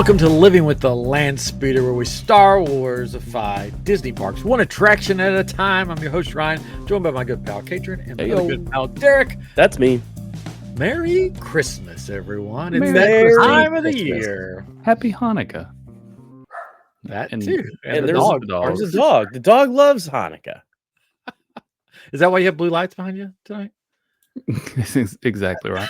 Welcome to Living with the Land Speeder, where we Star Warsify Disney parks, one attraction at a time. I'm your host, Ryan, joined by my good pal, Katrin, and my other good pal, Derek. That's me. Merry Christmas, everyone. It's Merry that time of the Christmas. year. Happy Hanukkah. That too. And the there's dog. There's a dog. The dog loves Hanukkah. Is that why you have blue lights behind you tonight? Exactly right.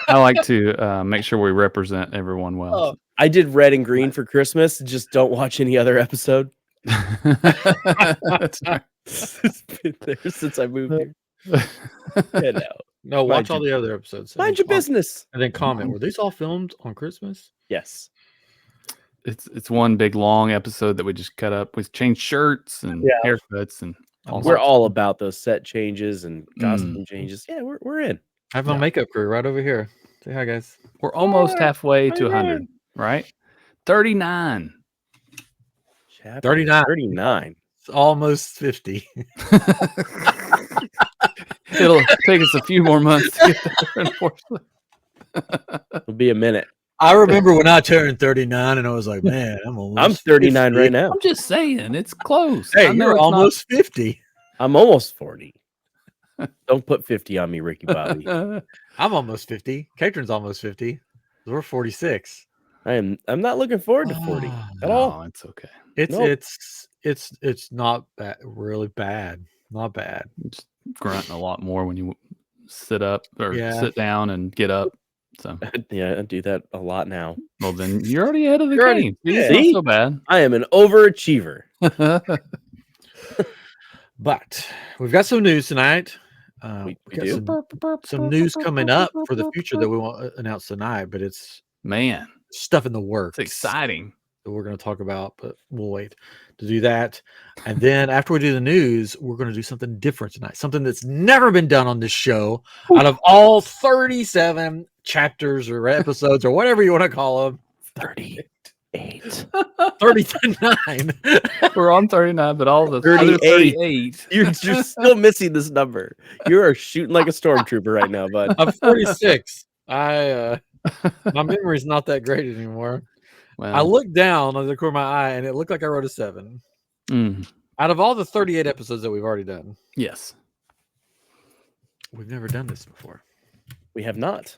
I like to make sure we represent everyone well. I did red and green for Christmas. Just don't watch any other episode. That's right. It's been there since I moved here. You know. No, watch all the other episodes. Mind your business. And then comment, were these all filmed on Christmas? Yes. It's one big long episode that we just cut up. We changed shirts and haircuts and We're all about those set changes and costume changes. Yeah, we're in. I have my makeup crew right over here. Say hi, guys. We're almost halfway to 100, right? 39. 39. It's almost 50. It'll take us a few more months to get there, unfortunately. It'll be a minute. I remember when I turned 39 and I was like, man, I'm 39 right now. I'm just saying, it's close. Hey, you're almost 50. I'm almost 40. Don't put 50 on me, Ricky Bobby. I'm almost 50. Katrin's almost 50. We're 46. I'm not looking forward to 40 at all. No, it's okay. It's not bad, really bad. Not bad. Just grunting a lot more when you sit up or sit down and get up. So yeah, I do that a lot now. Well, then you're already ahead of the game. It's not so bad. I am an overachiever. But we've got some news tonight. We got do. some news coming up for the future that we won't announce tonight, but it's stuff in the works. It's exciting that we're going to talk about, but we'll wait to do that. And then after we do the news, we're going to do something different tonight, something that's never been done on this show. Out of all 37 chapters or episodes or whatever you want to call them, 38. 39. We're on 39, but all the 38. You're still missing this number. You are shooting like a stormtrooper right now, bud. I'm 46. My memory's not that great anymore. Wow. I looked down on the corner of my eye and it looked like I wrote a 7. Out of all the 38 episodes that we've already done. Yes. We've never done this before. We have not.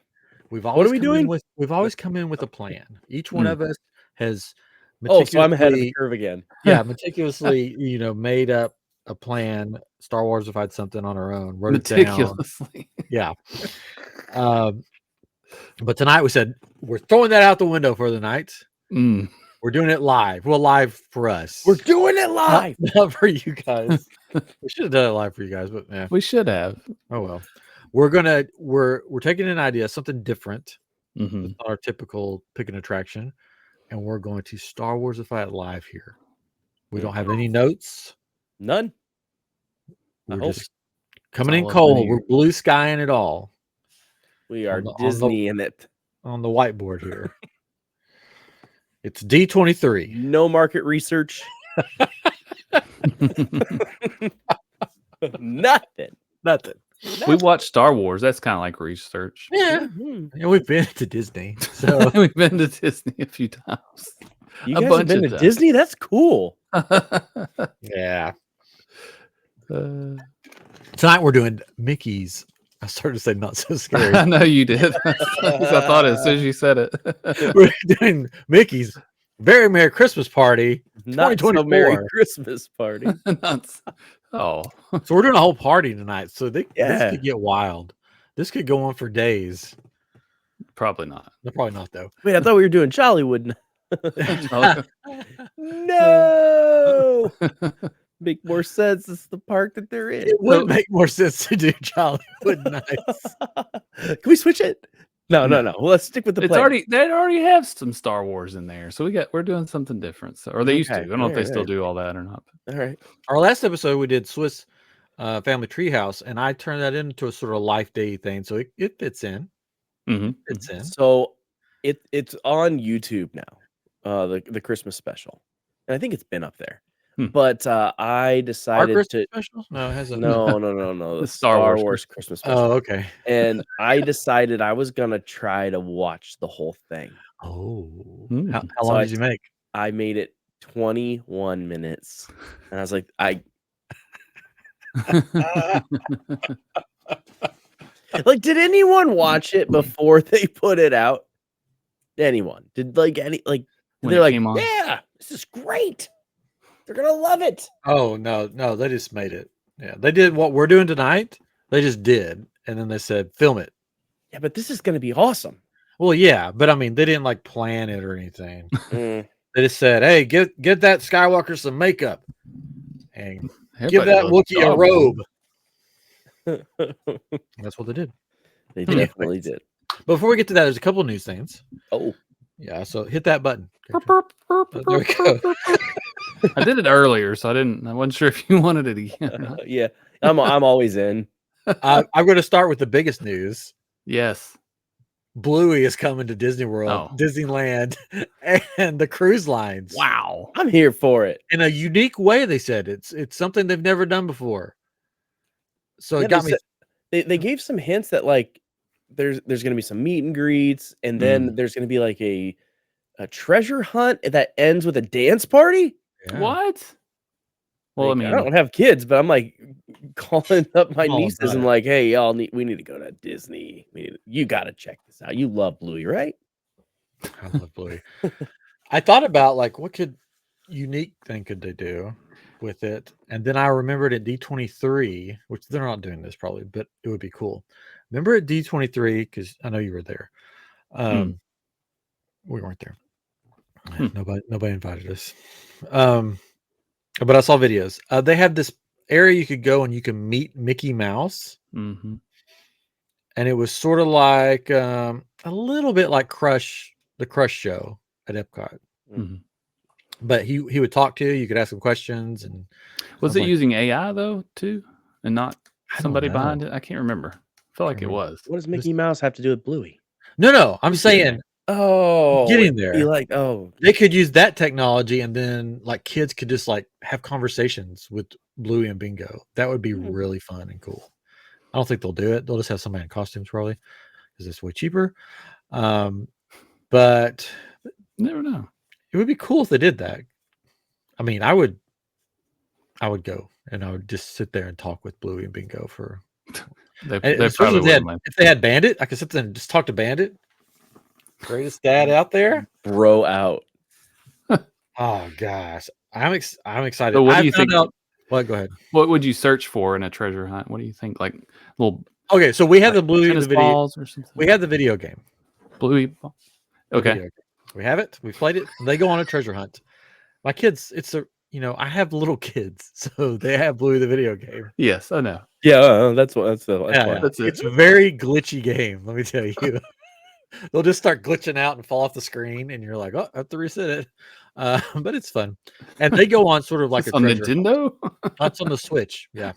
What are we doing? We've always come in with a plan. Each one of us has so I'm ahead of the curve again. Yeah, meticulously, made up a plan. Star Warsified something on our own. Wrote it down. Yeah. But tonight we said we're throwing that out the window for the night. We're doing it live. Well, live for us. We're doing it live. Not for you guys. We should have done it live for you guys, but yeah. We should have. Oh well. We're taking an idea, something different. It's not our typical pick an attraction, and we're going to Star Warsify it live here. We don't have any notes. None. We're just coming in cold. We're blue skying it all. We are Disney in it. On the whiteboard here. It's D23. No market research. Nothing. We watch Star Wars. That's kind of like research. Yeah. We've been to Disney. So we've been to Disney a few times. You guys have been to Disney? That's cool. Yeah. Tonight we're doing Mickey's. I started to say not so scary. I know you did. I thought it as soon as you said it. We're doing Mickey's Very Merry Christmas Party. Not so Merry Christmas Party. So we're doing a whole party tonight. So this could get wild. This could go on for days. Probably not. Probably not though. Wait, I thought we were doing Jollywood. No. Make more sense. It's the park that they're in. It would make more sense to do Jollywood Nights. Can we switch it? No. Well, let's stick with the plan. They already have some Star Wars in there, so we're doing something different. So, or they used to. I don't know if they still do all that or not. All right. Our last episode we did Swiss Family Treehouse, and I turned that into a sort of life day thing, so it fits in. Fits in. So it's on YouTube now. The Christmas special, and I think it's been up there. But I decided to special? No, it hasn't. No. The Star Wars Christmas special. Oh, okay. And I decided I was gonna try to watch the whole thing. Oh, Mm. how long did you make? I made it 21 minutes, and I was like, like, did anyone watch it before they put it out? Anyone? Did when they're it like, came on? yeah, this is great. They're gonna love it. Oh no, they just made it. Yeah, they did what we're doing tonight. They just did, and then they said, film it. Yeah, but this is gonna be awesome. Well, yeah, but I mean, they didn't like plan it or anything. Mm. They just said, "Hey, get that Skywalker some makeup, and give Everybody that loves Wookiee a Star robe." They That's what they did. definitely did. Before we get to that, there's a couple of news things. Oh, Yeah, so hit that button. Wars. There we go. I did it earlier, so I wasn't sure if you wanted it again. or not. yeah. I'm always in. I'm going to start with the biggest news. Yes. Bluey is coming to Disney World, Oh. Disneyland, and the cruise lines. Wow. I'm here for it. In a unique way, they said it's something they've never done before. So Yeah, it got me. They gave some hints that like there's gonna be some meet and greets, and then there's gonna be like a treasure hunt that ends with a dance party. Yeah. What? Well, Like, I mean, I don't have kids, but I'm like calling up my I'm all nieces about and it. like, hey, we need to go to Disney. You got to check this out. You love Bluey, right? I love Bluey. I thought about like what unique thing could they do with it, and then I remembered at D23, which they're not doing this probably, but it would be cool. Remember at D23 because I know you were there. We weren't there. Nobody invited us. But I saw videos. They have this area you could go and you can meet Mickey Mouse. Mm-hmm. And it was sort of like a little bit like the Crush show at Epcot. Mm-hmm. But he would talk to you. You could ask him questions. And was it using AI though too, and not somebody know. behind it? I can't remember. I feel like it was. What does Mickey Mouse have to do with Bluey? No. I'm saying getting there. Be like, oh, they could use that technology, and then like kids could just like have conversations with Bluey and Bingo. That would be really fun and cool. I don't think they'll do it. They'll just have somebody in costumes probably because it's way cheaper. But never know. It would be cool if they did that. I mean, I would go and I would just sit there and talk with Bluey and Bingo for. They probably if they had Bandit, I could sit there and just talk to Bandit. Greatest dad out there, bro out. Oh gosh, I'm excited. So what do you think? Well, go ahead. What would you search for in a treasure hunt? What do you think? Like little. Okay, so we have the Bluey the video. Or something? We have the video game. Bluey. Okay. We have it. We played it. They go on a treasure hunt. My kids, I have little kids, so they have Bluey the video game. Yes, I know. Yeah, that's it. It's a very glitchy game. Let me tell you. They'll just start glitching out and fall off the screen, and you're like, "Oh, I have to reset it." But it's fun, and they go on sort of like on Nintendo. That's on the Switch. Yeah,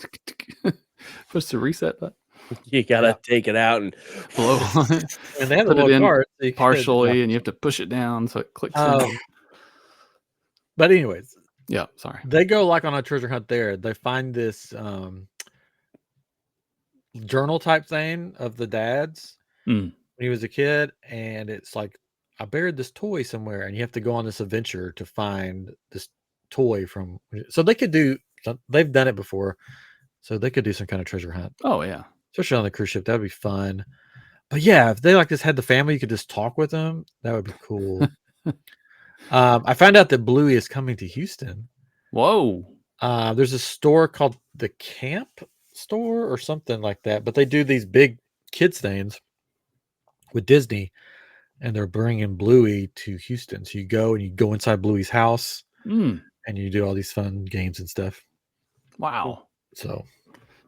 push the reset button. You gotta take it out and blow on it, and they have put it in card, so partially, and you have to push it down so it clicks. But anyways, yeah, sorry. They go like on a treasure hunt. There, they find this journal type thing of the dad's. When he was a kid, and it's like I buried this toy somewhere, and you have to go on this adventure to find this toy from. So they could do. They've done it before, so they could do some kind of treasure hunt. Oh yeah, especially on the cruise ship, that'd be fun. But yeah, if they like just had the family, you could just talk with them. That would be cool. I found out that Bluey is coming to Houston. Whoa! There's a store called the Camp Store or something like that, but they do these big kids things with Disney, and they're bringing Bluey to Houston. So you go inside Bluey's house, and you do all these fun games and stuff. Wow! So,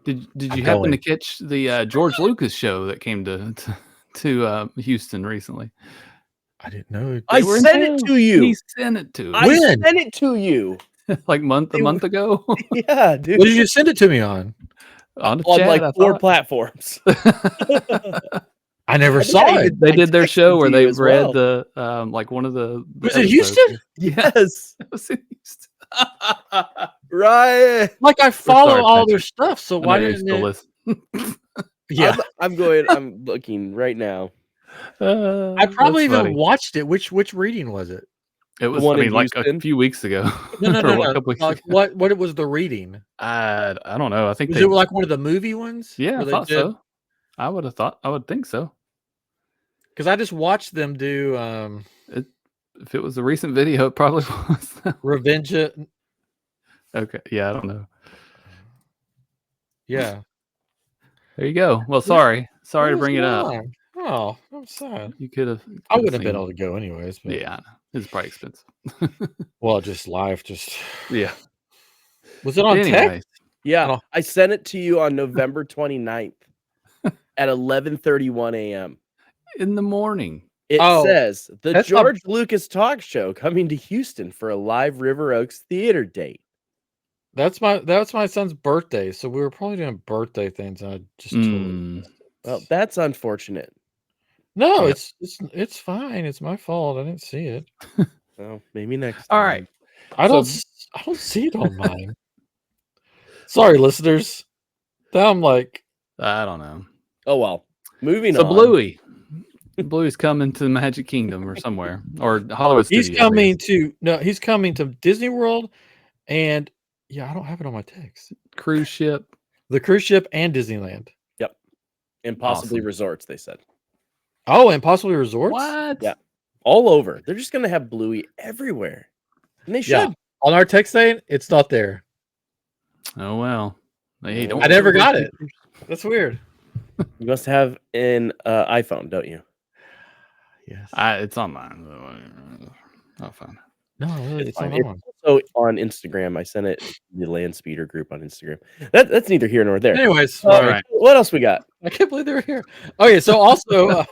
did you happen to catch the George Lucas show that came to Houston recently? I didn't know. I sent it to you. He sent it to. I sent it to you like a month ago. Yeah, dude. What did you send it to me on? On chat, like 4 platforms. I never saw it. They did their show where they read the like one of the. Was it Houston? Yes. It was in Houston. Right. Like I follow all their stuff, so why didn't you listen? Yeah, I'm looking right now. I probably That's even funny. watched it. Which reading was it? It was, I one in mean, like a Houston? few weeks ago. No, no, or no, what, a no. couple weeks Like ago. what was the reading? I don't know. I think Was they. it like one of the movie ones? Yeah, I Where they thought did? so. I would have thought. I would think so. Because I just watched them do It, if it was a recent video, it probably was. Revenge. Okay. Yeah, I don't know. Yeah. There you go. Well, What sorry what to was bring it going up. on? Oh, I'm sad. You could have. I wouldn't have been able to go anyways. But Yeah, I know. It's probably expensive. well, just live. Just Yeah. was it on text? Anyways, Yeah, Oh. I sent it to you on November 29th at 11:31 a.m. in the morning. It Oh, says the that's not- George Lucas talk show coming to Houston for a live River Oaks theater date. that's my son's birthday, so we were probably doing birthday things. And I just totally. Well, that's unfortunate. No, Yep. it's fine. It's my fault. I didn't see it. Well, maybe next time. All right. I don't see it on mine. Sorry, listeners. Now I'm like, I don't know. Oh well. Moving So on. Bluey. Bluey's coming to the Magic Kingdom or somewhere. Or Hollywood Studios. he's coming to Disney World, and yeah, I don't have it on my text. Cruise ship. The cruise ship and Disneyland. Yep. And possibly Awesome. resorts, they said. Oh, and possibly resorts? What? Yeah. All over. They're just gonna have Bluey everywhere. And they should. Yeah. On our text saying it's not there. Oh well. Hey, don't I never show got those it. pictures. That's weird. You must have an iPhone, don't you? Yes. It's on mine. Oh, fine. No, really, it's fine. on mine. So on Instagram, I sent it to the Land Speeder group on Instagram. That's neither here nor there. Anyways, All sorry. right. What else we got? I can't believe they're here. Okay, so also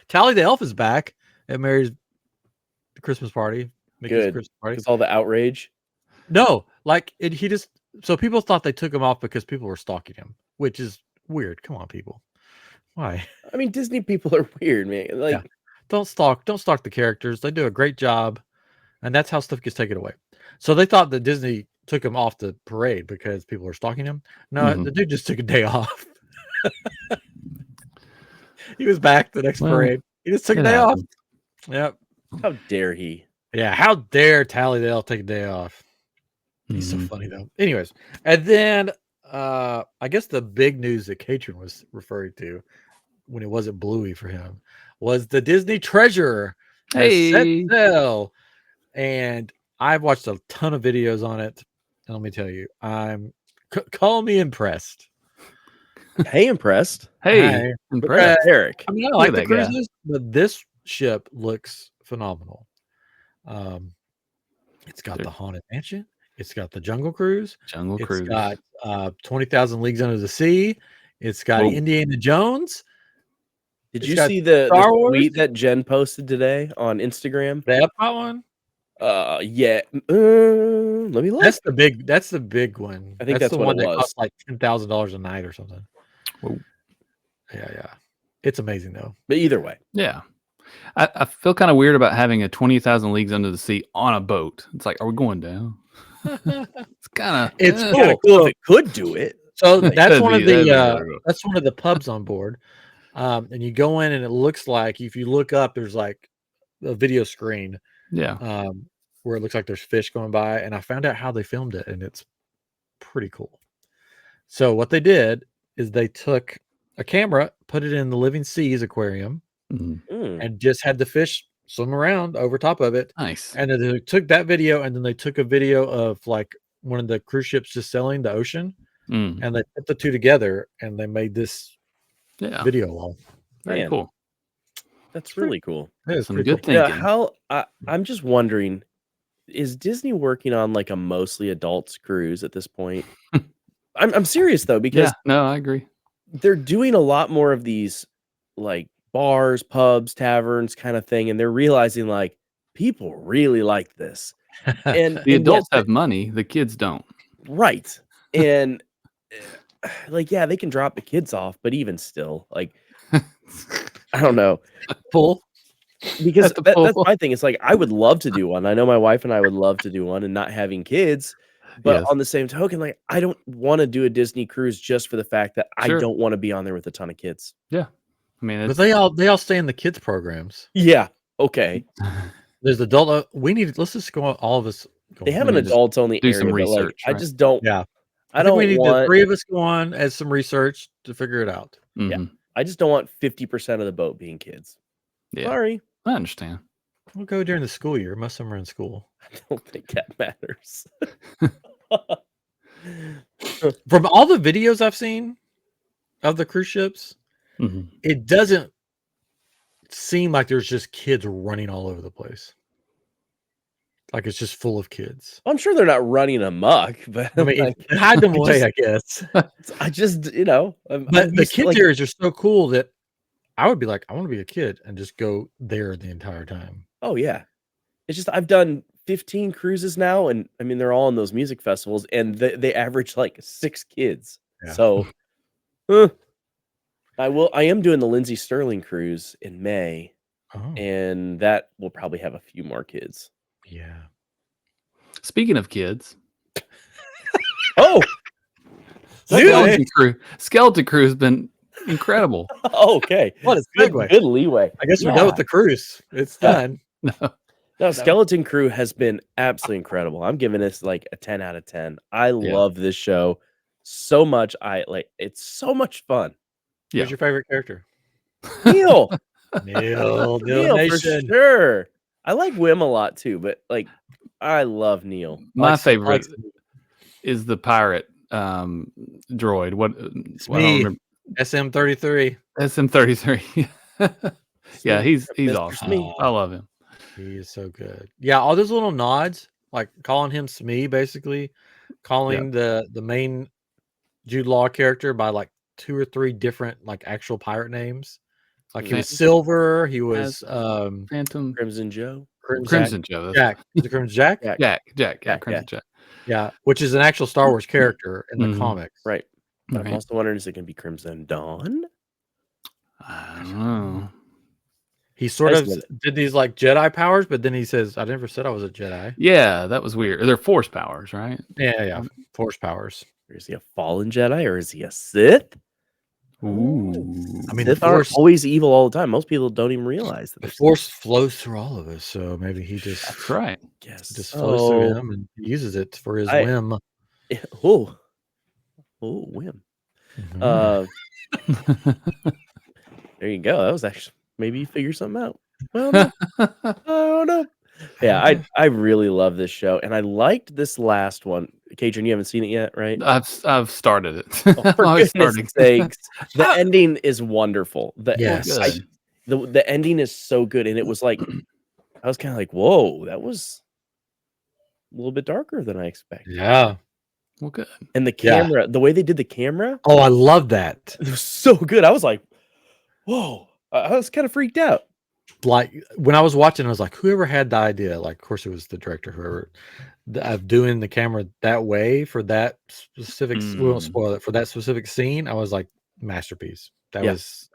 Tally the Elf is back at Mary's Christmas party. Mickey's Good. Christmas party. Because all the outrage. No, like he just so people thought they took him off because people were stalking him, which is weird. Come on, people. Why? I mean, Disney people are weird, man. Like, Yeah. Don't stalk the characters. They do a great job, and that's how stuff gets taken away. So they thought that Disney took him off the parade because people were stalking him. No, the dude just took a day off. He was back the next parade. He just took a day off. Yep. how dare he? Yeah. How dare Tally the Elf take a day off? He's so funny though. Anyways, and then I guess the big news that Katrin was referring to when it wasn't Bluey for him was the Disney Treasure has set sail. And I've watched a ton of videos on it. And let me tell you, call me impressed. Hey, impressed. Hey, impressed. Eric. I mean, I like the cruises, but this ship looks phenomenal. It's got the Haunted Mansion. It's got the Jungle Cruise. It's got 20,000 Leagues Under the Sea. It's got Indiana Jones. Did you see the tweet that Jen posted today on Instagram? That one? Yeah. Let me look. That's the big one. I think that's the what one it that was. costs like $10,000 a night or something. Whoa. Yeah. It's amazing though. But either way. Yeah. I feel kind of weird about having a 20,000 Leagues Under the Sea on a boat. It's like, are we going down? It's kind of cool if it could do it. So that's one of the pubs on board. And you go in and it looks like, if you look up, there's like a video screen. Yeah. Where it looks like there's fish going by. And I found out how they filmed it, and it's pretty cool. So what they did is they took a camera, put it in the Living Seas aquarium, and just had the fish swim around over top of it. Nice. And then they took that video, and then they took a video of like one of the cruise ships just sailing the ocean, and they put the two together, and they made this video wall. Very cool. That's really cool. That Some good thinking. Yeah, I'm just wondering, is Disney working on like a mostly adults cruise at this point? I'm serious though, because no, I agree. They're doing a lot more of these like bars, pubs, taverns kind of thing, and they're realizing like people really like this. And the adults have money, the kids don't. Right. And like, yeah, they can drop the kids off, but even still, like, I don't know. Full. Because that's my thing. It's like, I would love to do one. I know my wife and I would love to do one, and not having kids, But Yes. on the same token, like, I don't want to do a Disney cruise just for the fact that I Sure. don't want to be on there with a ton of kids. Yeah. I mean, But it's they all stay in the kids programs. Yeah. Okay. There's adult. Let's just go. All of us. Go They on. have We an need to- adults only do some area, but like, research, I right? just don't. Yeah. I think we don't need the want. 3 of us go on as some research to figure it out. Mhm. I just don't want 50% of the boat being kids. Yeah. Sorry, I understand. We'll go during the school year. Most of them are in school. I don't think that matters. From all the videos I've seen of the cruise ships, Mhm. it doesn't seem like there's just kids running all over the place. Like it's just full of kids. I'm sure they're not running amok, but I mean, like, hide them I away, just- I guess. I just, you know, I'm But the used to, kids like, areas are so cool that I would be like, I want to be a kid and just go there the entire time. oh yeah, it's just I've done 15 cruises now, and I mean they're all in those music festivals, and they average like 6 kids. Yeah. So, I am doing the Lindsay Sterling cruise in May, Oh, and that will probably have a few more kids. yeah. Speaking of kids, Oh, dude. Skeleton Crew has been incredible. Okay. What a Good, segue. good leeway. I guess we're Yeah. done with the cruise. It's done. No. No, Skeleton Crew has been absolutely incredible. I'm giving this like a 10 out of 10. I love this show so much. It's so much fun. Yeah. Who's your favorite character? Neil, Neil Neil for Nation. sure. I like Wim a lot too, but like I love Neil. My Like- favorite like- is the pirate droid. What? I don't me. remember. SM33. SM33. Yeah, he's Mr. awesome. Smee. I love him. He is so good. Yeah, all those little nods, like calling him Smee, basically, calling the main Jude Law character by like 2 or 3 different like actual pirate names. Like he was Phantom- Silver, he was Phantom Crimson Joe. Crimson Joe. that's- Jack. Is it Crimson Jack? Jack. Jack. Yeah, Jack, Crimson Jack. Yeah, which is an actual Star Wars character in the Mhm. comics. Right. But I'm Right. also wondering, is it going to be Crimson Dawn? I don't know. He sort I of just did these like Jedi powers, but then he says, "I never said I was a Jedi." Yeah, that was weird. They're force powers, right? Yeah, Force powers. Or is he a fallen Jedi or is he a Sith? Ooh. I mean, the Sith aren't Force, always evil all the time. Most people don't even realize that. the they're Force flows through all of us, so maybe he just That's right. Sith. just flows through Oh, him and uses it for his I- whim. oh, whim. Mhm. There you go. That was actually maybe you figure something out. Well, no, I don't know. Yeah, I really love this show, and I liked this last one. Cajun, you haven't seen it yet, right? I've started it. Oh, for I'm always goodness starting. sakes, the ending is wonderful. Yes. The ending is so good, and it was like I was kind of like, whoa, that was a little bit darker than I expected. Yeah. Well, good. And the Yeah. camera, the way they did the camera, Oh, I love that. it was so good. I was like, whoa, I was kind of freaked out. Like when I was watching, I was like, whoever had the idea, like, of course, it was the director, whoever, of doing the camera that way for that specific, we won't spoil it, for that specific scene. I was like, masterpiece. That Yeah. was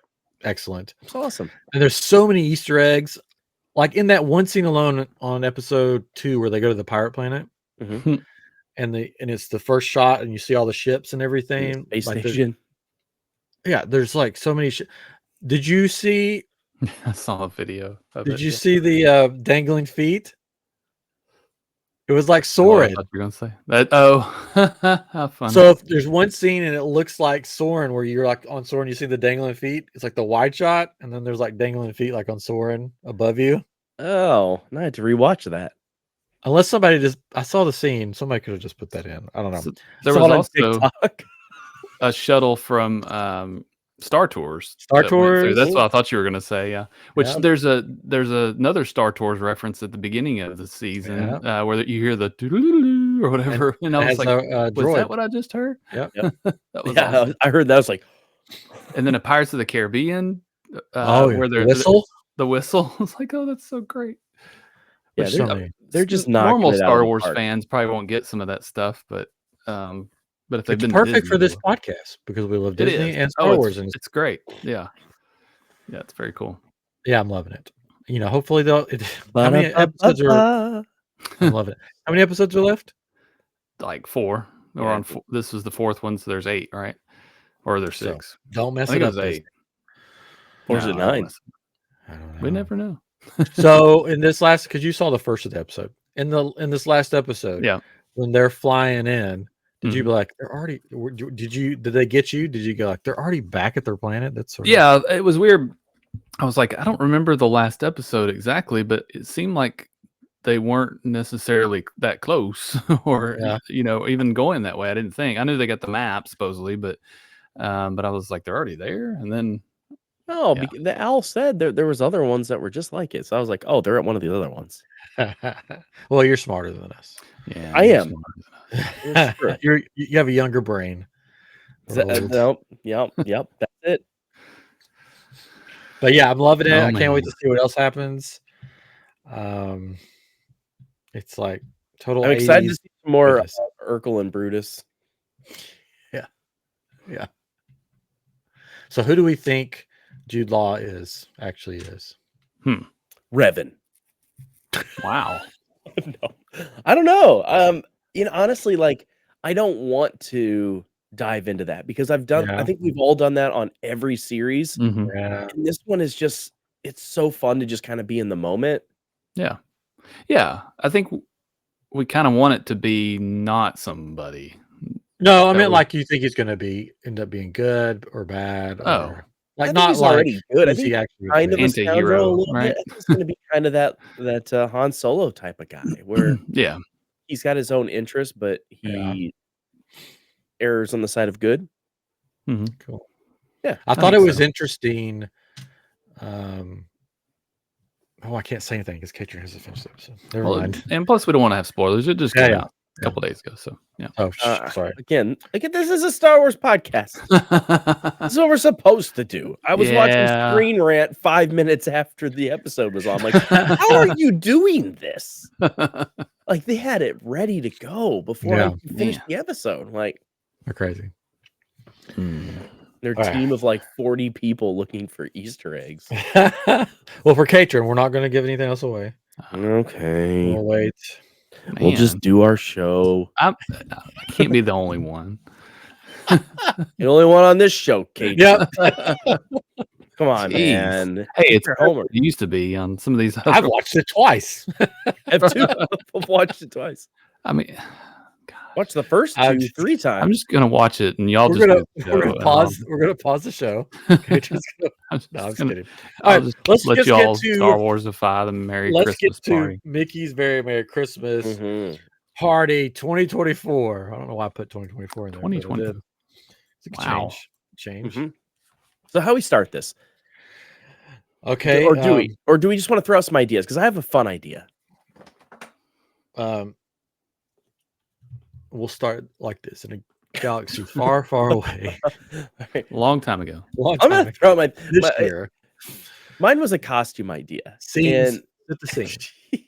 excellent. It's awesome. And there's so many Easter eggs. Like in that one scene alone on episode 2 where they go to the pirate planet Mhm. and it's the first shot and you see all the ships and everything. Space Like Station. there's like so many. Did you see? I saw a video of Did it. you yeah. see the dangling feet? It was like Oh, I Soren. thought you were gonna say that. Oh, how funny. So if there's one scene and it looks like Soren where you're like on Soren, you see the dangling feet. It's like the wide shot, and then there's like dangling feet like on Soren above you. Oh, I had to rewatch that. Unless somebody I saw the scene. Somebody could have just put that in. I don't know. So there Saw was it on also TikTok. a shuttle from Star Tours. Star that went through. Tours. That's what I thought you were gonna say. Yeah. Which Yeah. there's another Star Tours reference at the beginning of the season where you hear the doo-doo-doo-doo or whatever, and I It was has like, a was droid. that what I just heard? Yep. That was Yeah, awesome. I heard that. I was like, And then a Pirates of the Caribbean, Oh, yeah. where The they're whistle. The whistle. I was like, oh, that's so great. yeah, There's so many. they're just knocking normal it out of Star the Wars park. fans probably won't get some of that stuff, but if they've It's been to perfect Disney, for this they will. podcast because we love It Disney is. and Oh, Star Wars, and it's great. Yeah, it's very cool. yeah, I'm loving it. You know, hopefully they'll. How many episodes are? Ba-da-ba-ba-ba. I'm loving it. How many episodes are left? like 4. Or Yeah. on 4, this was the 4th one, so there's 8, right? Or there's So, 6. don't I mess think it it up. was 8. Or is it I don't 9? wanna- I don't know. We never know. So in this last, because you saw the first of the episode, in this last episode, Yeah. when they're flying in, did you Mhm. be like, they're already? Did they get you? Did you go like, they're already back at their planet? That's sort of, Yeah, it was weird. I was like, I don't remember the last episode exactly, but it seemed like they weren't necessarily that close or Yeah. even going that way. I didn't think. I knew they got the map supposedly, but I was like, they're already there. And then No, Yeah. the owl said there was other ones that were just like it. So I was like, oh, they're at one of the other ones. Well, you're smarter than us. yeah, I you're am. smarter than us. Sure. You have a younger brain. We're old. Nope. Yep. That's it. But yeah, I'm loving it. Oh, I can't wait man. to see what else happens. It's like total I'm excited 80s to see some more goodness. Urkel and Brutus. Yeah. So who do we think Jude Law actually is? Revan. Wow. No, I don't know. Honestly, like I don't want to dive into that because I Yeah. think we've all done that on every series. Mhm. Yeah. And this one is just, it's so fun to just kind of be in the moment. Yeah. Yeah. I think we kind of want it to be not somebody. No, I That meant was- like you think he's going to end up being good or bad, Oh. or I like think not he's like already good. I who's think he actually kind of a gonna be? scoundrel a Anti-hero, little right? bit. I think he's going to be kind of that Han Solo type of guy where Yeah. he's got his own interests, but he errs on the side of good. Mhm. Cool. Yeah, I I thought it think was so. interesting. I can't say anything because Katrin hasn't finished the episode. Never Well, mind. and plus, we don't want to have spoilers. It just Yeah, came yeah. out a couple days ago. So, yeah. Oh, sorry. Again, this is a Star Wars podcast. This is what we're supposed to do. I was watching Yeah. Screen Rant 5 minutes after the episode was on. I'm like, how are you doing this? Like they had it ready to go before I finished the episode. Like They're crazy. their team of like 40 people looking for Easter eggs. Well, for Katrin, we're not going to give anything else away. Okay. We'll wait. We'll just do our show. I can't be the only one. The only one on this show, Kate. Yep. Come on, Jeez. man. Hey, it's Your better homework. than it used to be on some of these. I've watched it twice. I've watched it twice. I mean, Watch the first I'm 2, 3 times. I'm just gonna watch it, and y'all We're just gonna pause. We're gonna pause the show. Katrin's gonna, I'm no, I'm just gonna- kidding. All I'll right, just let's let just y'all get to Starwarsify the Merry let's Christmas get to party. Mickey's Very Merry Christmas Mhm. Party 2024. I don't know why I put 2024 in there. but I 2024. did. It's a Wow. change. Mhm. So how we start this? Okay. Or do we? Or do we just want to throw out some ideas? Because I have a fun idea. We'll start like this in a galaxy far, far away. Long time ago. Long I'm time gonna throw out this year. mine was a costume idea. Scenes And at the scene.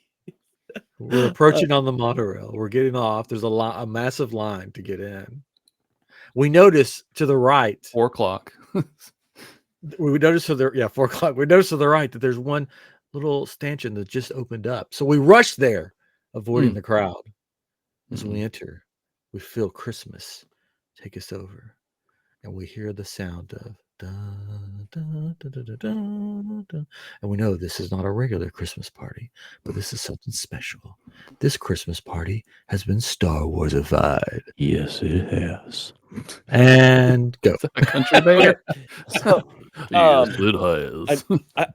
We're approaching on the monorail. We're getting off. There's a massive line to get in. We notice to the right. 4 o'clock. We notice to the 4 o'clock. We notice to the right that there's one little stanchion that just opened up. So we rush there, avoiding the crowd. As we enter, we feel Christmas take us over, and we hear the sound of dun, dun, dun, dun, dun, dun, dun. And we know this is not a regular Christmas party, but this is something special. This Christmas party has been StarWarsified. yes, it has. And go. A country bear. So, Yes, it has.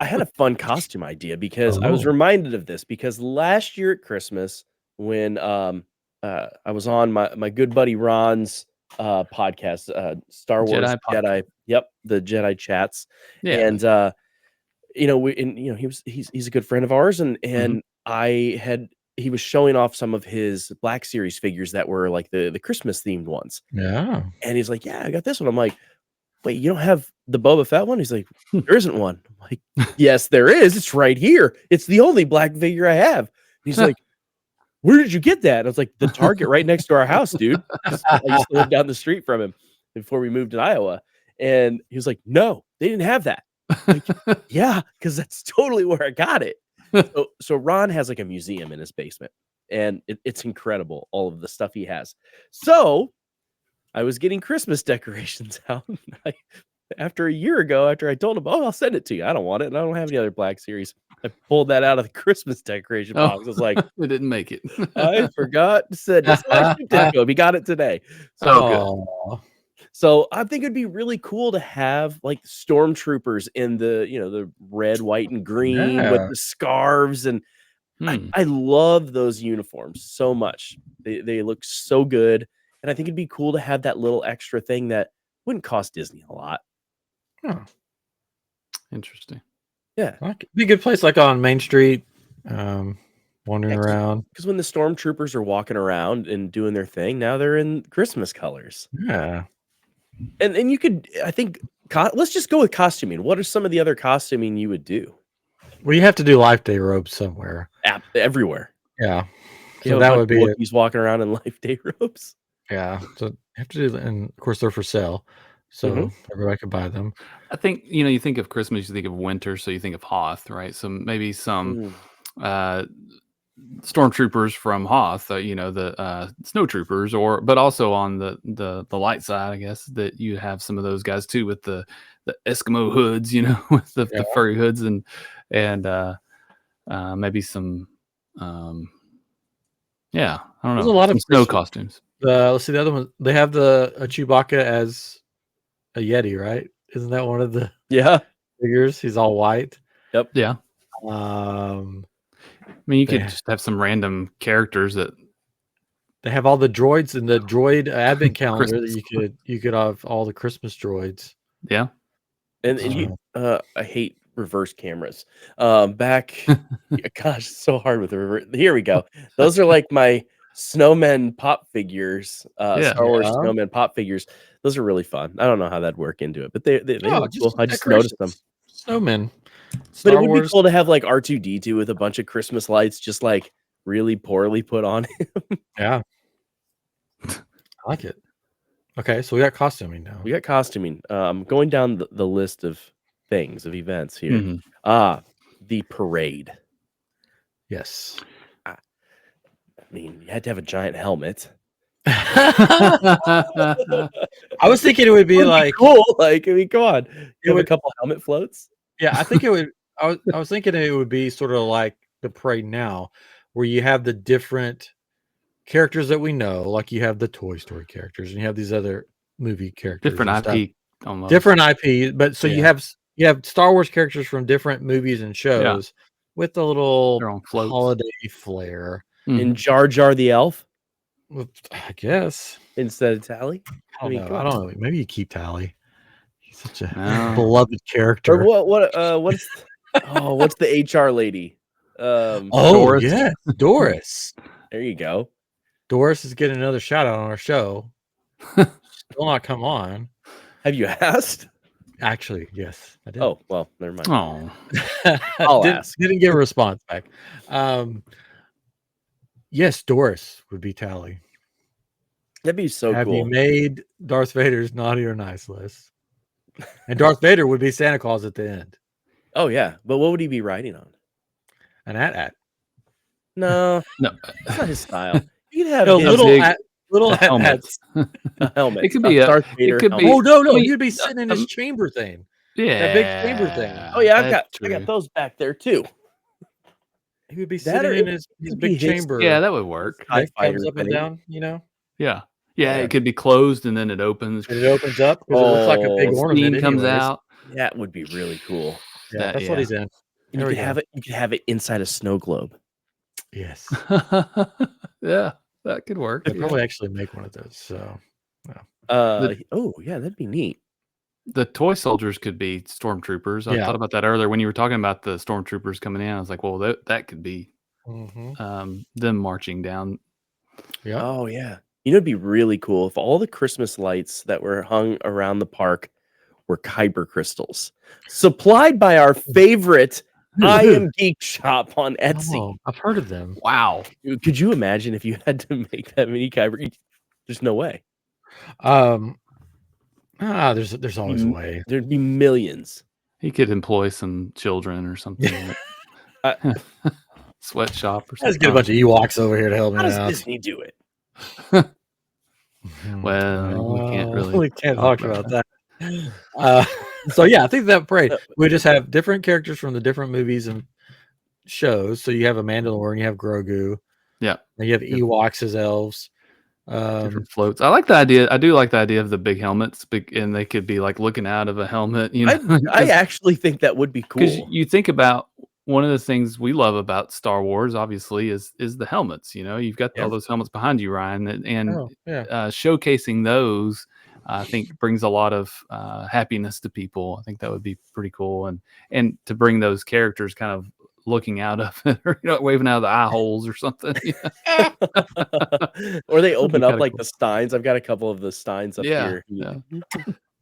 I had a fun costume idea because I was Oh. reminded of this because last year at Christmas when I was on my good buddy Ron's podcast, Star Wars Jedi podcast. Jedi. Yep, the Jedi chats. Yeah. And he's a good friend of ours, and he was showing off some of his Black Series figures that were like the Christmas themed ones. Yeah. And he's like, "Yeah, I got this one." I'm like, "Wait, you don't have the Boba Fett one?" He's like, "There isn't one." I'm like, "Yes, there is. It's right here. It's the only black figure I have." And he's like, "Where did you get that?" And I was like, "The Target right next to our house, dude." 'Cause I used to live down the street from him before we moved to Iowa. And he was like, "No, they didn't have that." Like, yeah, because that's totally where I got it. So Ron has like a museum in his basement, and it's incredible, all of the stuff he has. So I was getting Christmas decorations out. After a year ago, after I told him, "Oh, I'll send it to you. I don't want it, and I don't have any other Black Series." I pulled that out of the Christmas decoration box. I was like, it didn't make it. I forgot to send it. So I shipped it to him. He got it today. Oh, So I think it'd be really cool to have like stormtroopers in the red, white, and green with Yeah. the scarves, and I love those uniforms so much. They look so good, and I think it'd be cool to have that little extra thing that wouldn't cost Disney a lot. Huh. Interesting. Yeah, Like, be a good place, like on Main Street, wandering Yeah, around. because when the stormtroopers are walking around and doing their thing, now they're in Christmas colors. Yeah. And you could, I think, let's just go with costuming. What are some of the other costuming you would do? Well, you have to do Life Day robes somewhere. Everywhere. Yeah. You So have a that bunch would of be it. Wookiees walking around in Life Day robes. Yeah. So you have to do that. And of course, they're for sale. So everybody can buy them. I think, you think of Christmas, you think of winter, so you think of Hoth, right? So maybe some stormtroopers from Hoth, the snow troopers, but also on the light side, I guess, that you have some of those guys too with the Eskimo hoods, with the furry hoods and maybe some I don't know. There's a lot some of snow Christmas- costumes. Let's see the other one. They have a Chewbacca as a Yeti, right? Isn't that one of the figures? He's all white. Yeah. Um, I mean, you could just have some random characters that they have all the droids in the droid advent calendar Christmas. that you could have all the Christmas droids. Yeah. And I hate reverse cameras. Gosh, it's so hard with the reverse. Here we go. Those are like my snowmen pop figures, Star Wars snowmen pop figures. Those are really fun. I don't know how that'd work into it, but they look cool. I just noticed them. Snowmen. But it would be cool to have like R2-D2 with a bunch of Christmas lights just like really poorly put on him. Yeah. I like it. Okay, so we got costuming now. We got costuming. Going down the list of things, of events here. Mhm. The parade. Yes. I mean, you had to have a giant helmet. I was thinking it would be like cool. Like, I mean, come on. You have a couple helmet floats. Yeah, I think it would. I was thinking it would be sort of like the parade now, where you have the different characters that we know, like you have the Toy Story characters, and you have these other movie characters, different IP, almost. different IP. But so you have Star Wars characters from different movies and shows with a little holiday flair. And Jar Jar the Elf, I guess, instead of Tally. I don't know. Maybe you keep Tally. He's such a beloved Or character. what's the HR lady? Doris. Yes, Doris. There you go. Doris is getting another shout out on our show. Still not come on. Have you asked? Actually, yes, I did. Oh, well, never mind. Oh, I'll ask. Didn't get a response back. Yes, Doris would be Tally. That'd be so Have cool. you made Darth Vader's naughty or nice list? And Darth Vader would be Santa Claus at the end. Oh yeah, but what would he be riding on? An AT-AT. No, no, that's not his style. He'd have No, his little helmet. a helmet. It could be Darth Vader it could helmet. be. Oh no, Wait, you'd be sitting in his chamber thing. Yeah, that big chamber thing. Oh yeah, I that's got true. those back there too. He would be That or sitting in it his could be big his- chamber. Yeah, that would work. TIE It comes fighter up and thing. down, you know. Yeah, Yeah. it could be closed and then it opens. And it opens up because it looks like a big Oh, ornament. Steam comes anyways. out. That would be really cool. Yeah, that's what he's in. And There you we could go. have it. You could have it inside a snow globe. Yes, Yeah, that could work. they probably actually make one of those. So Oh yeah, that'd be neat. The toy soldiers could be stormtroopers. I Yeah. thought about that earlier when you were talking about the stormtroopers coming in. I was like, well, that could be them marching down. yeah, Oh yeah. You know, it'd be really cool if all the Christmas lights that were hung around the park were Kyber crystals, supplied by our favorite I Am Geek shop on Etsy. Oh, I've heard of them. Wow. Could you imagine if you had to make that many Kyber? There's no way. There's always a way. There'd be millions. He could employ some children or something. sweatshop or Let's something. get a bunch of Ewoks over here to help me How does out. Disney do it? Well, we can't really. We can't talk talk about that. that. So yeah, I think that parade No. we just have different characters from the different movies and shows. So you have a Mandalorian, you have Grogu, Yeah, and you have Ewoks as elves. different floats. I like the idea. I do like the idea of the big helmets, and they could be like looking out of a helmet. You know, I actually think that would be because cool. you think about one of the things we love about Star Wars, obviously, is the helmets. You know, you've got all those helmets behind you, Ryan, and showcasing those, I think, brings a lot of happiness to people. I think that would be pretty cool, and to bring those characters kind of looking out of it, or waving out of the eye holes or something. Or they open up like cool. the steins. I've got a couple of the steins up here. Yeah.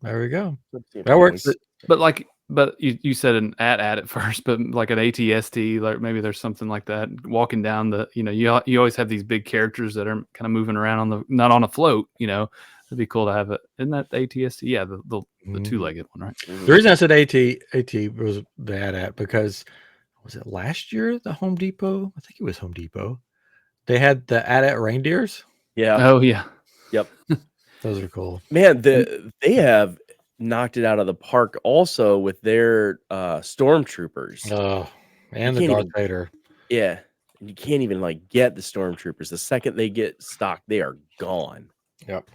There we go. Let's see if That I works. can- But you said an at at first, but like an ATST, like maybe there's something like that. Walking down the, you always have these big characters that are kind of moving around not on a float. It'd be cool to have it. Isn't that the ATST? Yeah, the two-legged one, right? The reason I said AT was the at because was it last year the Home Depot? I think it was Home Depot. They had the at reindeers. Yeah. Oh yeah. Yep. Those are cool. Man, they have knocked it out of the park also with their stormtroopers. Oh, and You the can't Darth even- Vader. Yeah. And you can't even like get the stormtroopers. The second they get stocked, they are gone. Yep.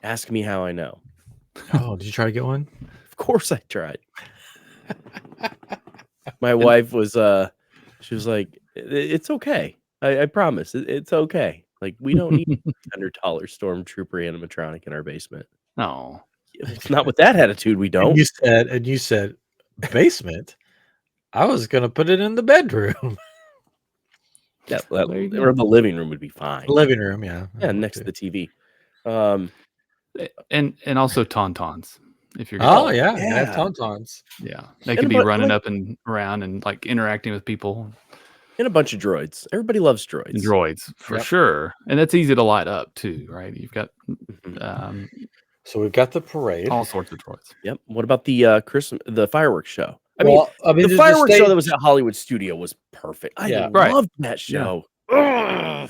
Ask me how I know. Oh, did you try to get one? Of course I tried. My wife was she was like, it's okay. I promise. It's okay. Like we don't need $100 stormtrooper animatronic in our basement. No. It's not with that attitude. We don't. And you said basement. I was gonna put it in the bedroom. Yeah, There you go. or the living room would be fine. Living room, yeah. Yeah, next to the TV. And also tauntauns. If you're Oh yeah. yeah, have tauntauns. yeah, they And could be but, running like- up and around and like interacting with people. And a bunch of droids. Everybody loves droids. And droids for Yep. sure, and that's easy to light up too, right? You've got Mhm. So we've got the parade. all sorts of droids. Yep. What about the fireworks show? I mean, the the fireworks show stage- that was at Hollywood Studio was perfect. I Yeah. Right. loved that show. Ugh.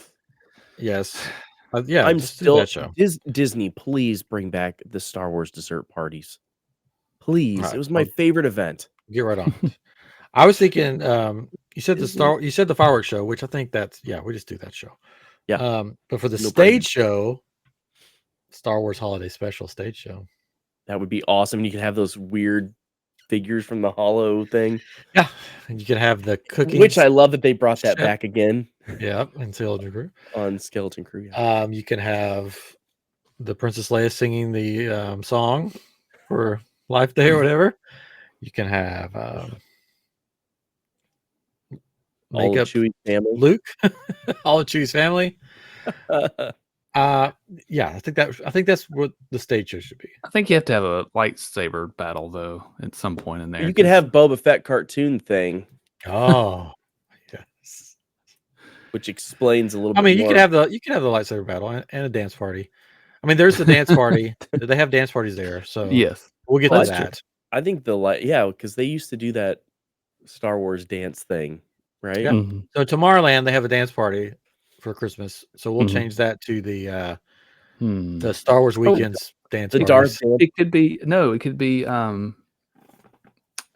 Yes. Yeah, I'm just do still that show. Disney. Please bring back the Star Wars dessert parties. Please, Right, it was my well- favorite event. Get right on it. I was thinking, you said the fireworks show, which I think we just do that show. Yeah. But for the No stage show, Star Wars Holiday Special stage show. That would be awesome. You could have those weird figures from the Hollow thing, Yeah. And you could have the cooking. which I love that they brought that chef. back again Yeah, and Skeleton Crew. on Skeleton Crew. Yeah. You can have the Princess Leia singing the song for Life Day or whatever. You can have All makeup of Chewie's family. Luke, all of Chewie's family. Yeah, I think that's what the stage show should be. I think you have to have a lightsaber battle though at some point in there. You could have Boba Fett cartoon thing, Oh, yes. which explains a little bit. I mean, you more. could have the lightsaber battle and a dance party. I mean, there's the dance party. They have dance parties there, so yes. we'll get Well, to that's that. I think because they used to do that Star Wars dance thing, right? Yeah. Mhm. So Tomorrowland, they have a dance party for Christmas, so we'll Mhm. change that to the Hmm. Star Wars weekends dance. The parties. Darth dance. It could be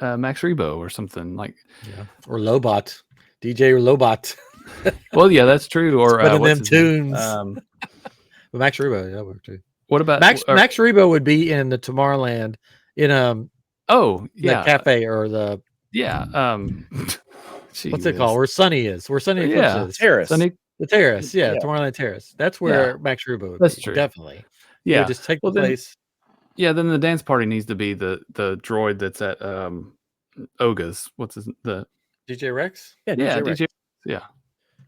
Max Rebo or something like. Yeah. Or Lobot, DJ Lobot. Well, yeah, that's true. Or Spinning what's them his name? tunes. But Max Rebo, yeah, work too. What about Max Rebo would be in the Tomorrowland in Oh, the yeah, cafe or the yeah. what's it called? Where Sunny is. Where Sunny Eclipse Yeah. is. Terrace. Sunny, The terrace, yeah, Yeah. Tomorrowland Terrace. That's where Max Rebo would That's be, true. definitely. yeah, Just take Well, the then- place. yeah. Then the dance party needs to be the droid that's at Oga's. What's the DJ Rex? Yeah, yeah DJ Rex. DJ? Yeah.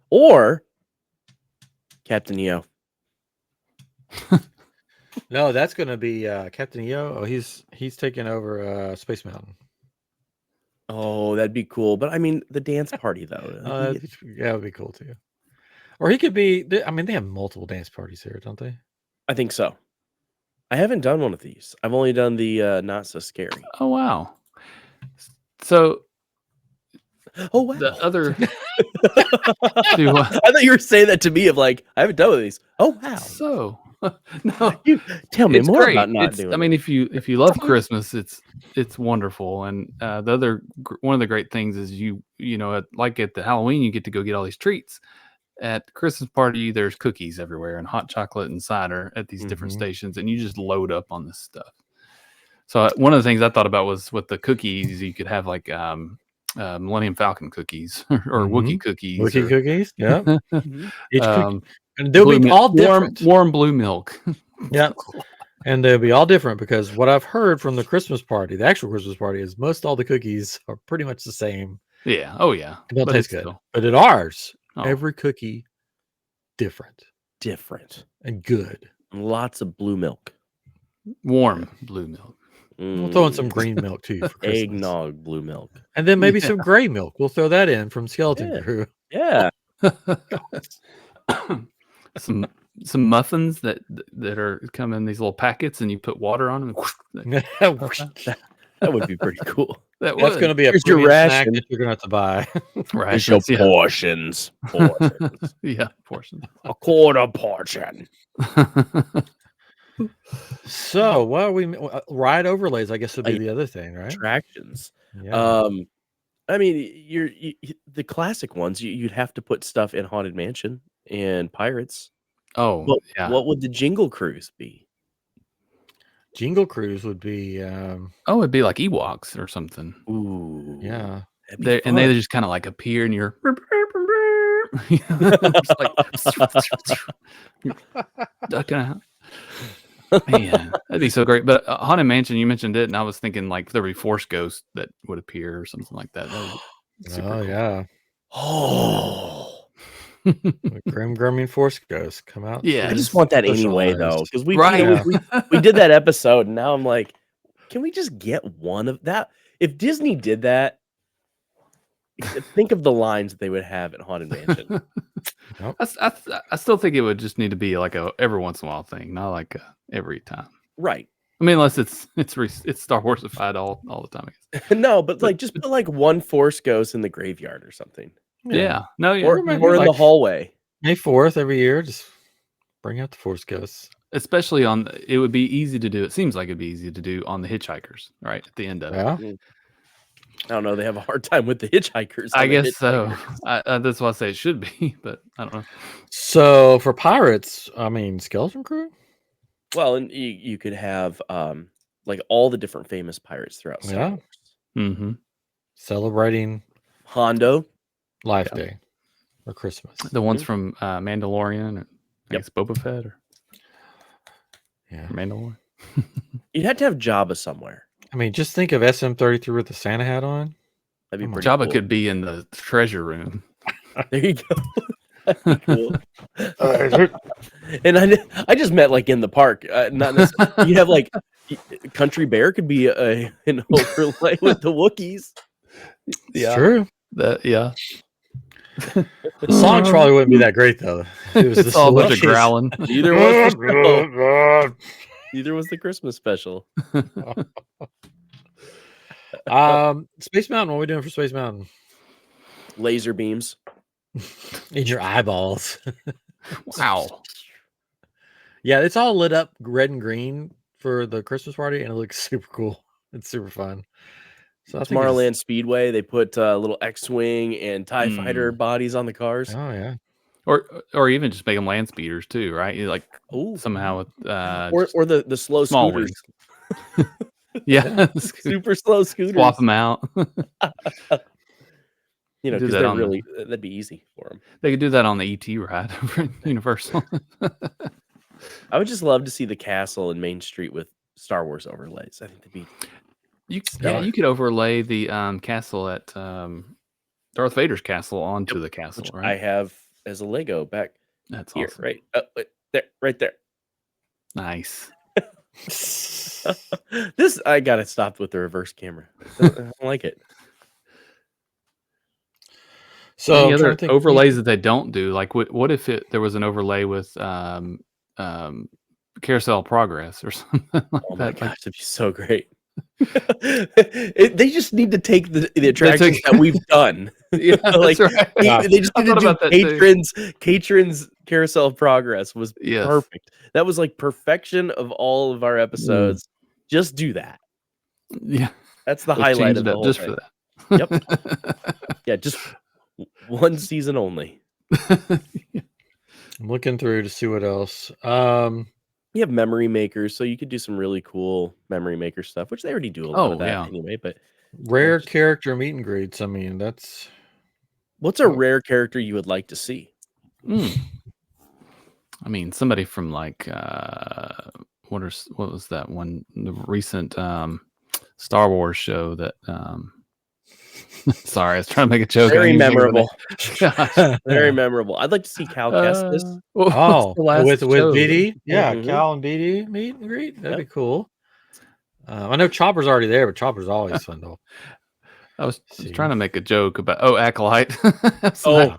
Or Captain EO. No, that's going to be Captain EO. Oh, he's taking over Space Mountain. Oh, that'd be cool. But I mean, the dance party though. Yeah, that would be cool too. Or he could be. I mean, they have multiple dance parties here, don't they? I think so. I haven't done one of these. I've only done the not so scary. Oh wow. So Oh wow. The other I thought you were saying that to me of like, I haven't done with these. Oh wow. so no, You tell me it's more great. about not It's, doing I mean, it. if you love Christmas, it's wonderful. And the other one of the great things is you know like at the Halloween you get to go get all these treats. At the Christmas party, there's cookies everywhere and hot chocolate and cider at these different stations, and you just load up on this stuff. So one of the things I thought about was with the cookies, you could have like Millennium Falcon cookies or Wookiee cookies. Wookiee cookies, yeah. Mhm. Each cookie, and they'll be all different. Warm blue milk. Yeah, and they'll be all different because what I've heard from the Christmas party, the actual Christmas party, is most all the cookies are pretty much the same. Yeah. Oh yeah. It don't But taste it's good. still- But at ours, Oh. every cookie different Different. and good. Lots of blue milk. warm blue milk. We'll throw in some green milk too for Christmas. Eggnog blue milk. And then maybe Yeah. some gray milk. We'll throw that in from Skeleton Yeah. Crew. Yeah. some muffins that are come in these little packets, and you put water on them. That would be pretty cool. That That's going to be a Here's your premium snack ration. that you're going to have to buy. Here's your rations. Yeah. portions. Portions. Yeah, portion. A quarter portion. So, what are we? Ride overlays, I guess, would be Like, the other thing, right? Attractions. Yeah. I mean, the classic ones. You'd have to put stuff in Haunted Mansion and Pirates. Oh, But yeah. what would the Jingle Cruise be? Jingle Cruise would be, Oh, it'd be like Ewoks or something. Ooh, yeah. that'd be They and they fun. just kind of like appear, and you're just like ducking out. Man, that'd be so great. But Haunted Mansion, you mentioned it, and I was thinking like there'd be Force Ghost that would appear or something like that. That would be super Oh, cool. yeah. Oh, The Grim Grumming Force Ghost come out. Yeah, I just want that anyway, specialized. though, because we, Right. you know, we did that episode, and now I'm like, can we just get one of that? If Disney did that, think of the lines that they would have at Haunted Mansion. I still think it would just need to be like a every once in a while thing, not like every time. Right. I mean, unless it's StarWarsified all the time. I guess. No, but like just put like one Force Ghost in the graveyard or something, Yeah. No. Yeah. or maybe in the like- hallway. May 4th every year, just bring out the Force Ghosts. Especially it would be easy to do. It seems like it'd be easy to do on the Hitchhikers, right at the end of it. Yeah. I don't know. They have a hard time with the hitchhikers. I on the guess so. Hitchhikers. That's why I say it should be, but I don't know. So for Pirates, I mean, Skeleton Crew? Well, and you could have like all the different famous pirates throughout Star Yeah. Wars. Mm-hmm. Celebrating Hondo. Life Yeah. Day or Christmas. The ones from Mandalorian, or I Yep. guess Boba Fett or Yeah. Mandalorian. You'd have to have Jabba somewhere. I mean, just think of SM-33 with the Santa hat on. That'd be Oh my pretty Jabba cool. could be in the treasure room. There you go. That'd be cool. And I just meant like in the park, not necessarily. You have like Country Bear could be an overlay with the Wookiees. It's true. Yeah. The songs probably wouldn't be that great though. It was It's all a bunch of growling. Neither was the show. Neither was the Christmas special. Space Mountain. What are we doing for Space Mountain? Laser beams. In your eyeballs. Wow. Yeah, it's all lit up red and green for the Christmas party, and it looks super cool. It's super fun. So I think it's- Tomorrowland Speedway. They put little X-wing and TIE fighter bodies on the cars. Oh yeah. Or even just make them land speeders too, right? You like Ooh. somehow with Or the slow small scooters. wings. Yeah. Super slow scooters. Swap them out. You know, Do because that they're on the- really that'd be easy for them. They could do that on the ET ride over at Universal. I would just love to see the castle in Main Street with Star Wars overlays. I think that'd be You could overlay the castle at Darth Vader's castle onto the castle, which right? I have as a Lego back That's here, awesome. right there, right there. Nice. This I gotta stop with the reverse camera. I don't like it. So Any I'm trying other to think- overlays that they don't do? Like, what if there was an overlay with Carousel Progress or something like Oh my that? gosh, that'd be so great. They just need to take the attractions that we've done. Yeah, Like, that's right. they just I need to thought do about that too. Katrin's carousel of progress was Yes. perfect. That was like perfection of all of our episodes. Just do that. Yeah. That's the Let's highlight change of it the up whole just thing. for that. Yep. Yeah, just one season only. I'm looking through to see what else. You have memory makers, so you could do some really cool memory maker stuff, which they already do a lot of that anyway. But rare character meet and greets. I mean, that's what's a rare character you would like to see? I mean, somebody from like what was that one? The recent Star Wars show that. Sorry, I was trying to make a joke. Very memorable. Gosh. Very memorable. I'd like to see Cal Kestis. With show? BD, yeah, Cal and BD meet and greet. That'd be cool. I know Chopper's already there, but Chopper's always fun though. I was trying to make a joke about Acolyte. Acolyte.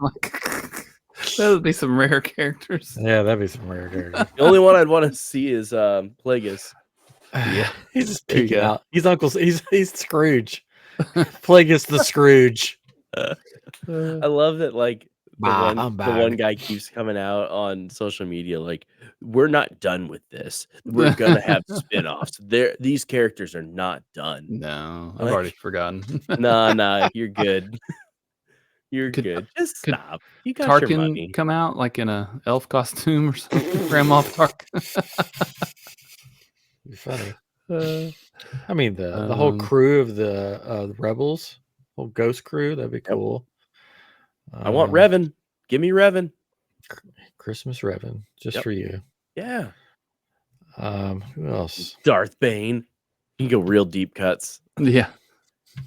That would be some rare characters. Yeah, that'd be some rare characters. The only one I'd want to see is Plagueis. Yeah, he's just peeking out. He's he's Scrooge. Plagueis the Scrooge. I love that. Like the one guy keeps coming out on social media. Like, we're not done with this. We're gonna have spin-offs. These characters are not done. No, I've already forgotten. Nah, you're good. You're good. Just stop. You got your money. Tarkin come out like in a elf costume or something? Grandma Tarkin. Be funny. I mean the whole crew of the rebels, whole ghost crew. That'd be cool. I want Revan. Give me Revan. Christmas Revan, just for you. Yeah. Who else? Darth Bane. You can go real deep cuts. Yeah. I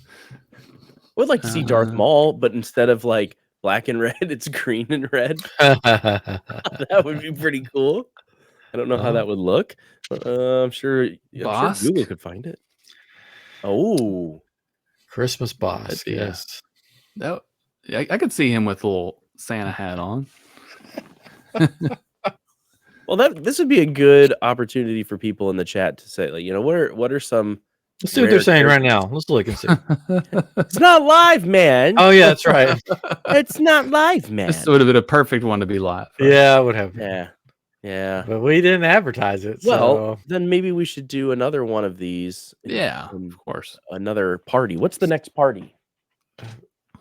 would like to see Darth Maul, but instead of like black and red, it's green and red. That would be pretty cool. I don't know how that would look. I'm sure Google could find it. Oh, Christmas Bosk. Yes. I could see him with a little Santa hat on. Well, this would be a good opportunity for people in the chat to say, like, what are some. Let's see what they're saying right now. Let's look and see. It's not live, man. Oh yeah, that's right. It's not live, man. This would have been a perfect one to be live. Right? Yeah, it would have. Yeah. But we didn't advertise it. Well, then maybe we should do another one of these. Yeah, of course. Another party. What's the next party?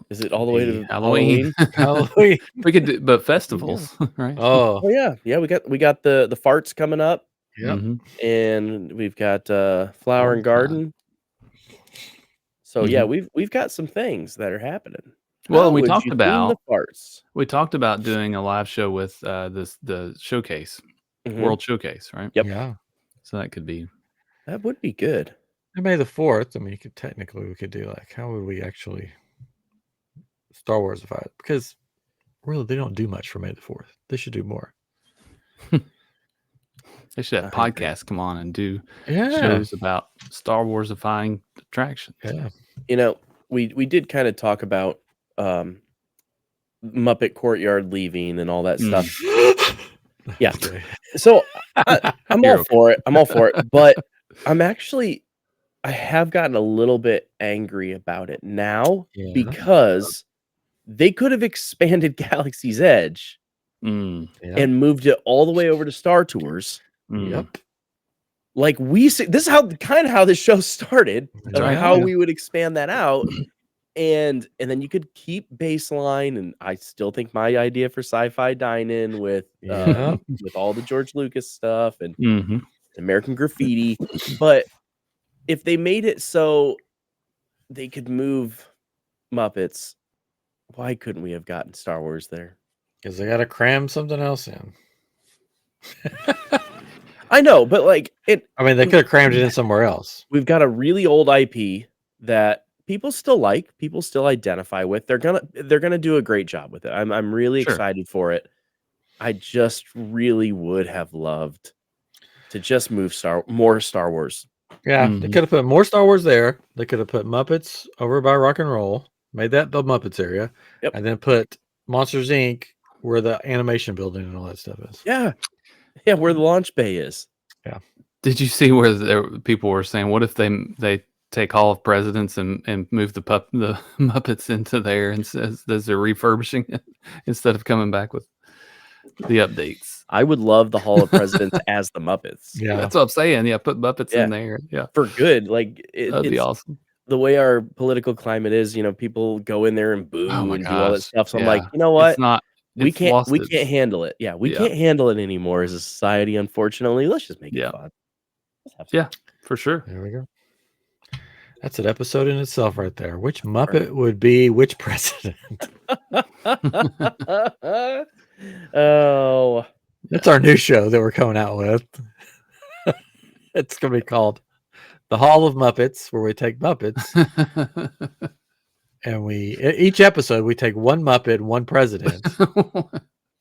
Is it all the way to Halloween? Halloween. We could do, but festivals, right? Oh yeah. We got the farts coming up. Yep. And we've got Flower and Garden. So yeah, we've got some things that are happening. Well, we talked about the farts. We talked about doing a live show with the showcase, World Showcase, right? Yep. Yeah. So that could be good. And May the 4th. I mean, we could do like, how would we actually Star Warsify it? Because really, they don't do much for May the 4th. They should do more. They should have podcasts come on and do shows about Star Warsifying attractions. Yeah. We did kind of talk about Muppet Courtyard leaving and all that stuff. Yeah. Okay. So I'm all for it. I'm all for it. But I have gotten a little bit angry about it now because they could have expanded Galaxy's Edge and moved it all the way over to Star Tours. Yep. Like this is how this show started, how we would expand that out. And then you could keep baseline, and I still think my idea for sci-fi dine-in with all the George Lucas stuff and American Graffiti. But if they made it so they could move Muppets, why couldn't we have gotten Star Wars there? Because they got to cram something else in. I know, but like it. I mean, they could have crammed it in somewhere else. We've got a really old IP that people still like, people still identify with. They're gonna do a great job with it. I'm really excited for it. I just really would have loved to just move more Star Wars. Yeah, they could have put more Star Wars there. They could have put Muppets over by Rock and Roll, made that the Muppets area, and then put Monsters Inc. where the animation building and all that stuff is. Yeah, where the launch bay is. Yeah. Did you see where people were saying, what if they take Hall of Presidents and move the Muppets into there and says they're refurbishing it instead of coming back with the updates. I would love the Hall of Presidents as the Muppets. Yeah, That's what I'm saying. Yeah, put Muppets in there. Yeah, for good. Like that'd be awesome. The way our political climate is, people go in there and boo and do all that stuff. So I'm like, you know what? It's not. We can't handle it. Yeah, we can't handle it anymore as a society. Unfortunately, let's just make it fun. Yeah, for sure. There we go. That's an episode in itself, right there. Which Muppet would be which president? Oh, that's our new show that we're coming out with. It's gonna be called The Hall of Muppets, where we take Muppets and each episode we take one Muppet, one president.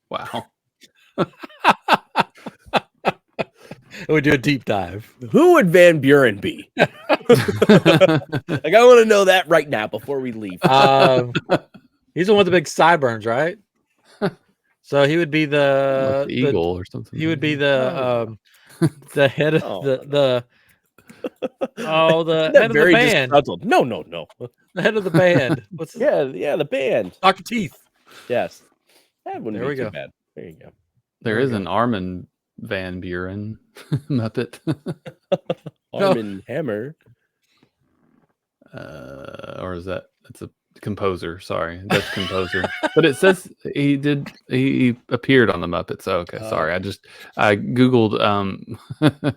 Wow. We do a deep dive. Who would Van Buren be? Like, I want to know that right now before we leave. He's the one with the big sideburns, right? So he would be the eagle or something. He would be the head of the head of the band. No. The head of the band. The band. Dr. Teeth. Yes. That wouldn't There be we too go. bad. There you go. There is an Armin Van Buren Muppet. Armin Hammer. Or is that's a composer? Sorry, that's composer. But it says he appeared on the Muppets. Oh, okay, sorry. I googled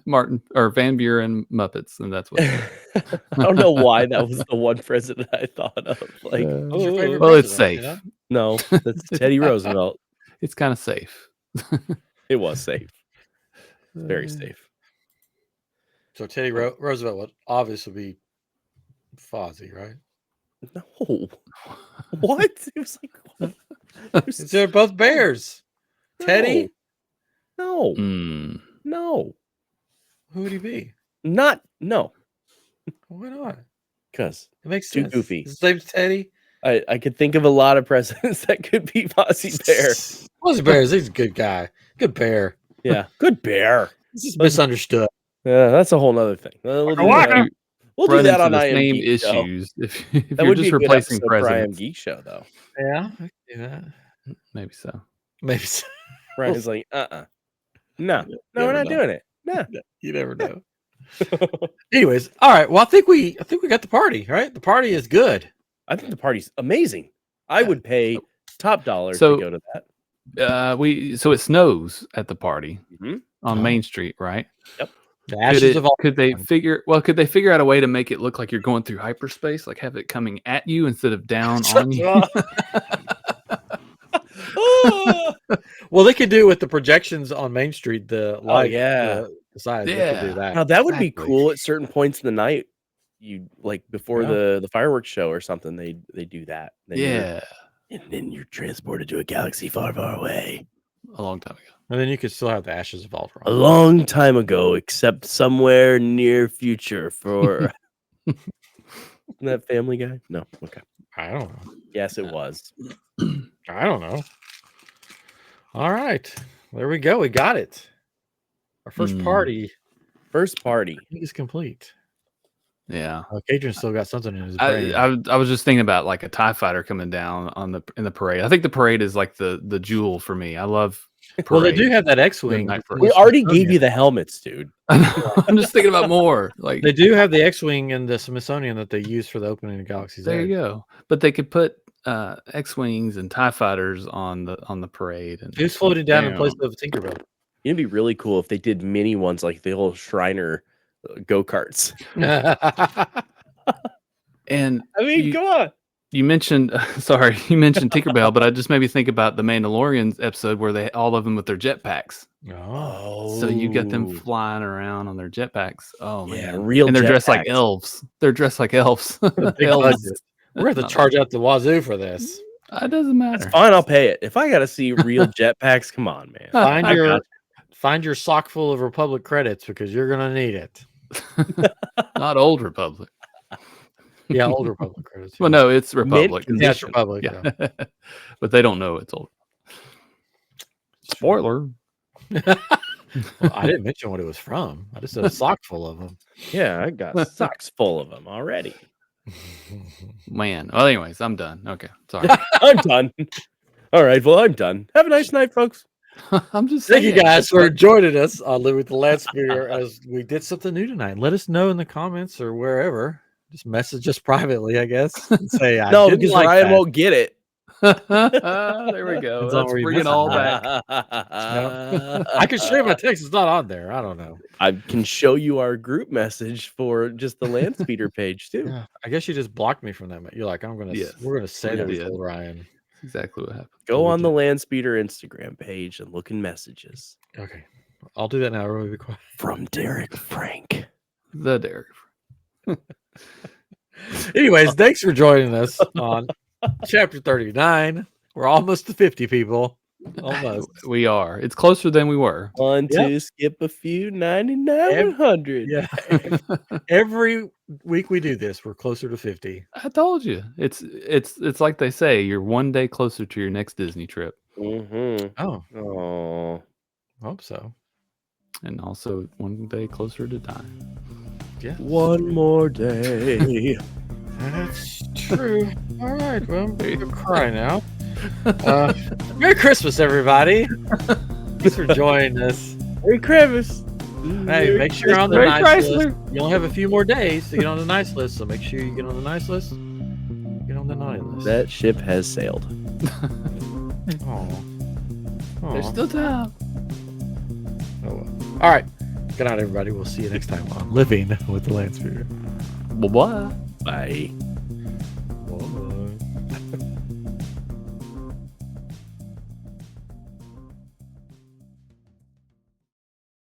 Martin or Van Buren Muppets, and that's what. I don't know why that was the one president I thought of. Like, well, it's safe. You know? No, that's Teddy Roosevelt. It's kind of safe. It was safe. Very safe. So Teddy Roosevelt would obviously be Fozzie, right? No. What? It was like, what? They're both bears. No. Teddy? No. Mm. No. Who would he be? No. Why not? Because it makes too sense. goofy. His name's Teddy. I could think of a lot of presidents that could be Fozzie Bear. Fozzie Bear is a good guy. Good bear. Yeah. Good bear. This is misunderstood. Yeah, that's a whole nother thing. We'll do that on the I Am same Geek issues. Show. If that you're would just be a good replacing episode for I Am presidents. Geek Show, though. Yeah, I can do that. Maybe so. Maybe so. Ryan's like, no, we're not doing it. No, you never know. Anyways, all right. Well, I think we got the party, right? The party is good. I think the party's amazing. I would pay top dollar to go to that. So it snows at the party on Main Street, right? Yep. The ashes of all. Could they figure out a way to make it look like you're going through hyperspace, like have it coming at you instead of down on you? Well, they could do with the projections on Main Street, the light, the sides. Yeah. They could do that. Now that would be cool at certain points in the night. You like before the fireworks show or something. They do that. Yeah. And then you're transported to a galaxy far, far away. A long time ago. And then you could still have the ashes of Ultron. A long time ago, except somewhere near future for that Family Guy? No. Okay. I don't know. Yes, it was. I don't know. All right. There we go. We got it. Our first party. First party. I think is complete. Yeah. Cadron still got something in his brain. I was just thinking about like a TIE fighter coming down in the parade. I think the parade is like the jewel for me. I love parade. Well, they do have that X-Wing. We already gave you the helmets, dude. I'm just thinking about more. Like they do have the X-Wing in the Smithsonian that they use for the opening of Galaxy's There Edge. you go. But they could put X-Wings and TIE fighters on the parade. And who's floating down in place of Tinkerbell? It'd be really cool if they did mini ones like the whole Shriner go-karts. And I mean, come on. You mentioned Tinkerbell, but I just made me think about the Mandalorian episode where all of them with their jetpacks. Oh, so you got them flying around on their jetpacks. Oh man, yeah, real. And they're dressed like elves. They're dressed like elves. We're gonna have to charge out the wazoo for this. It doesn't matter. That's fine. I'll pay it. If I got to see real jetpacks, come on, man. Find your sock full of Republic credits because you're gonna need it. Not Old Republic. Yeah, Old Republic credits. Well, no, it's Republic. Yeah, it's Republic. Yeah. But they don't know it's old. Spoiler. Well, I didn't mention what it was from. I just said a sock full of them. Yeah, I got socks full of them already. Man. Well, anyways, I'm done. Okay, sorry. I'm done. All right, well, I'm done. Have a nice night, folks. I'm just Thank saying. you guys for joining us on Live with the Land Speeder as we did something new tonight. Let us know in the comments or wherever. Just message us privately, I guess. And say I No, didn't because like Ryan that. won't get it. There we go. Depends on Let's where you bring it message all it. back. I can show you my text. It's not on there. I don't know. I can show you our group message for just the land speeder page too. Yeah, I guess you just blocked me from that. You're like, Yes, we're gonna say we that we did. told Ryan. That's exactly what happened. Go we on the did. land speeder Instagram page and look in messages Okay, I'll do that now. Really be quiet. from Derek Frank. The Derek. Anyways, thanks for joining us on chapter 39. We're almost to 50 people. Almost. We are. It's closer than we were. One, Yep. two, skip a few, 99, 100. Yeah. Every week we do this, we're closer to 50. I told you. It's like they say, you're one day closer to your next Disney trip. Mm-hmm. Oh, Oh, hope so. And also one day closer to dying. Yeah. one more day. That's true. All right. Well, I'm crying now. Merry Christmas, everybody. Thanks for joining us. Merry Christmas. Hey, make sure you're on the Merry nice Chrysler. list. You only have a few more days to get on the nice list, so make sure you get on the nice list. Get on the naughty list. That ship has sailed. Oh. There's still time. Oh, well. All right. Good night, everybody. We'll see you next time on Living with the Land Speeder. Bye-bye. Bye.